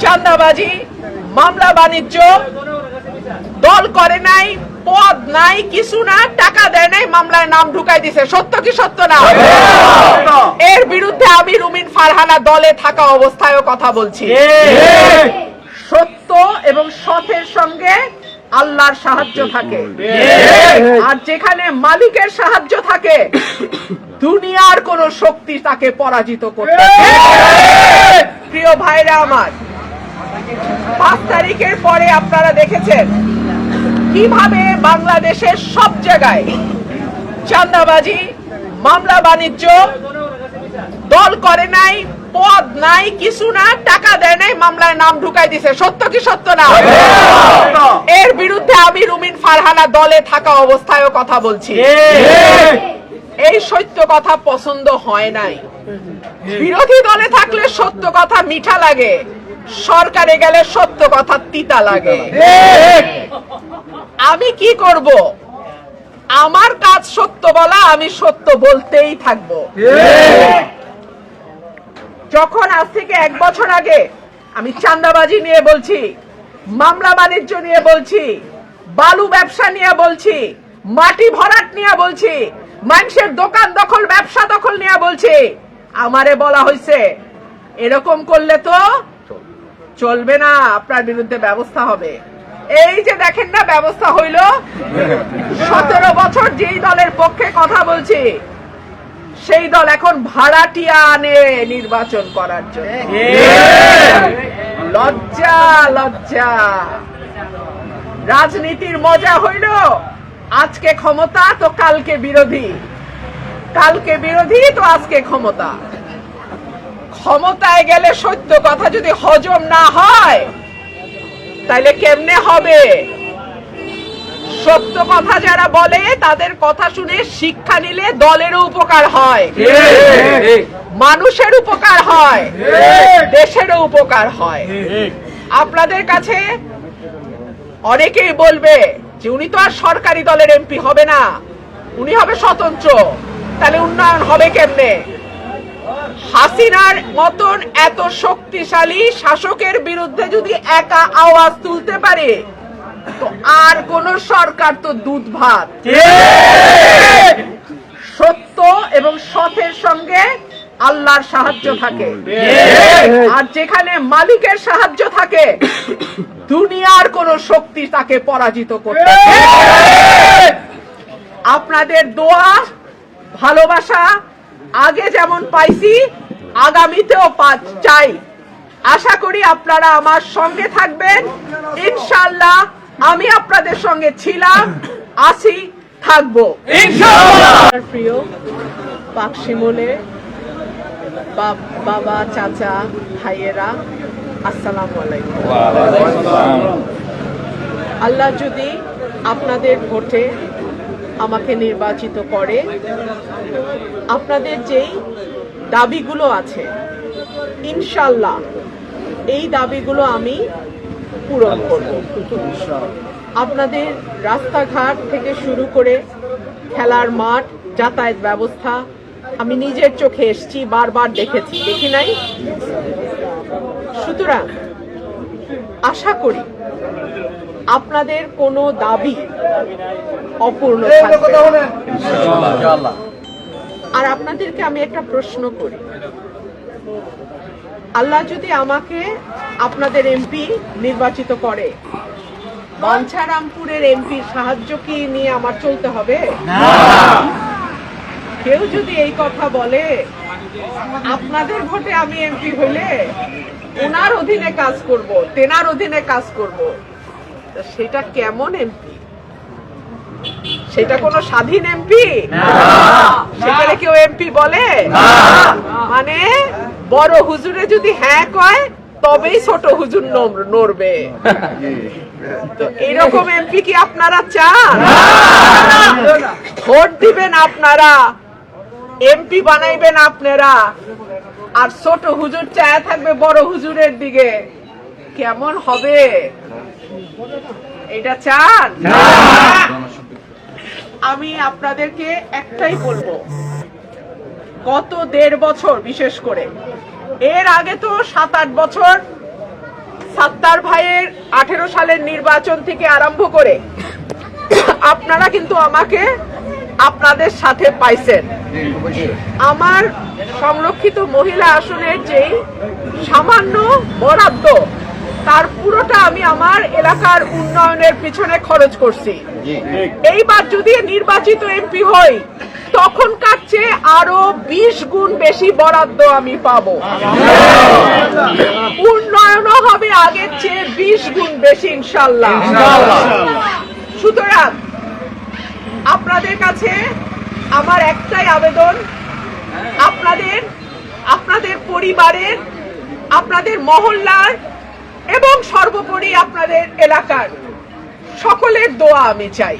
চাঁদাবাজি, মামলা বাণিজ্য, দল করে নাই, পদ নাই, কিছু না, টাকা দেয় নাই, মামলায় নাম ঢুকাই দিছে। সত্য কি সত্য না? এর বিরুদ্ধে আমি রুমিন ফারহানা দলে থাকা অবস্থায়ও কথা বলছি। সত্য এবং সতের সঙ্গে আল্লাহর সাহায্য থাকে, আর যেখানে মালিকের সাহায্য থাকে দুনিয়ার কোন শক্তি তাকে পরাজিত করতে। প্রিয় ভাইরা আমার, 5 তারিখের পরে আপনারা দেখেছেন কিভাবে বাংলাদেশের সব জায়গায় চাঁদাবাজি, মামলা বাণিজ্য, দল করে নাই, পদ নাই, কিছু না, টাকা দেয় নাই, মামলায় নাম ঢুকাই দিছে। সত্য কি সত্য না? এর বিরুদ্ধে আমি রুমিন ফারহানা দলে থাকা অবস্থায়ও কথা বলছি। এই সত্য কথা পছন্দ হয় নাই। বিরোধী দলে থাকলে সত্য কথা মিঠা লাগে, সরকারে গেলে সত্য কথা তিতা লাগে। আমি কি করব? আমার কাজ সত্য বলা, আমি সত্য বলতেই থাকবো। যখন আজ থেকে 1 বছর আগে আমি চাঁদাবাজি নিয়ে বলছি, মামলা বাণিজ্য নিয়ে বলছি, বালু ব্যবসা নিয়ে বলছি, মাটি ভরাট নিয়ে বলছি, মানুষের দোকান দখল, ব্যবসা দখল নিয়ে বলছি, আমারে বলা হয়েছে এরকম করলে তো চলবে না, আপনার বিরুদ্ধে ব্যবস্থা হবে। এই যে দেখেন না, ব্যবস্থা হইল। 17 বছর যেই দলের পক্ষে কথা বলছি, সেই দল এখন ভাড়াটিয়া আনে নির্বাচন করার জন্য। লজ্জা লজ্জা। রাজনীতির মজা হইল, আজকে ক্ষমতা তো কালকে বিরোধী, কালকে বিরোধী তো আজকে ক্ষমতা। ক্ষমতায় গেলে সত্য কথা যদি হজম না হয় তাহলে কেমনে হবে? সত্য কথা যারা বলে তাদের কথা শুনে শিক্ষা নিলে দলেরও উপকার হয়, মানুষের উপকার হয়, দেশেরও উপকার হয়। আপনাদের কাছে অনেকেই বলবে যে উনি তো আর সরকারি দলের এমপি হবে না, উনি হবে স্বতন্ত্র, তাহলে উন্নয়ন হবে কেমনে? হাসিনার মতন এত শক্তিশালী শাসকের বিরুদ্ধে যদি একা আওয়াজ তুলতে পারে তো আর কোন সরকার তো দুধ ভাত। সত্য এবং সতের সঙ্গে আল্লাহর সাহায্য থাকে, আর যেখানে মালিকের সাহায্য থাকে দুনিয়ার কোন শক্তি তাকে পরাজিত করতে। আপনাদের দোয়া, ভালোবাসা আগে যেমন পাইছি আগামীতেও চাই। আশা করি আপনারা আমার সঙ্গে থাকবেন ইনশাআল্লাহ। আমি আপনাদের সঙ্গে ছিলাম, আছি, থাকবো ইনশাআল্লাহ। প্রিয় পাকশিমলে বাবা, চাচা, ভাইয়েরা, আসসালামু আলাইকুম। আল্লাহ যদি আপনাদের ভোটে আমাকে নির্বাচিত করে, আপনাদের যেই দাবিগুলো আছে ইনশাআল্লাহ এই দাবিগুলো আমি পূরণ করব। আপনাদের রাস্তাঘাট থেকে শুরু করে খেলার মাঠ, যাতায়াত ব্যবস্থা আমি নিজের চোখে এসেছি, বারবার দেখেছি, দেখি নাই? সুতরাং আশা করি আপনাদের কোনো দাবি অপূর্ণ থাকবে না। আর আপনাদেরকে আমি একটা প্রশ্ন করি, আল্লাহ যদি আমাকে আপনাদের এমপি নির্বাচিত করে, বাঞ্ছারামপুরের এমপির সাহায্য কি নিয়ে আমার চলতে হবে? কেউ যদি এই কথা বলে আপনাদের ভোটে আমি এমপি হইলে ওনার অধীনে কাজ করব, তেনার অধীনে কাজ করব, সেটা কেমন এমপি? সেটা কোনো স্বাধীন এমপি? সেখানে কেউ এমপি বলে? মানে বড় হুজুরে যদি হ্যাঁ কয় তবেই ছোট হুজুর নড়বে। তো এরকম এমপি কি আপনারা চান? ভোট দিবেন আপনারা, এমপি বানাইবেন আপনারা, আর ছোট হুজুর চায় থাকবে বড় হুজুরের দিকে। কেমন হবে? এটা চান? আমি আপনাদেরকে একটাই বলবো, গত 1.5 বছর, বিশেষ করে এর আগে তো 7-8 বছর 2018 সালের নির্বাচন থেকে আরম্ভ করে আপনারা কিন্তু আমাকে আপনাদের সাথে পাইছেন। আমার সংরক্ষিত মহিলা আসনের যেই সামান্য বরাদ্দ তার পুরোটা আমি আমার এলাকার উন্নয়নের পিছনে খরচ করছি। এইবার যদি নির্বাচিত এমপি হই তখনকার চেয়ে আরো 20 গুণ বেশি বরাদ্দ আমি পাবো, উন্নয়নও হবে আগের চেয়ে 20 গুণ বেশি ইনশাআল্লাহ। সুতরাং আপনাদের কাছে আমার একটাই আবেদন, আপনাদের পরিবারের, আপনাদের মহল্লার এবং সর্বোপরি আপনাদের এলাকার সকলের দোয়া আমি চাই।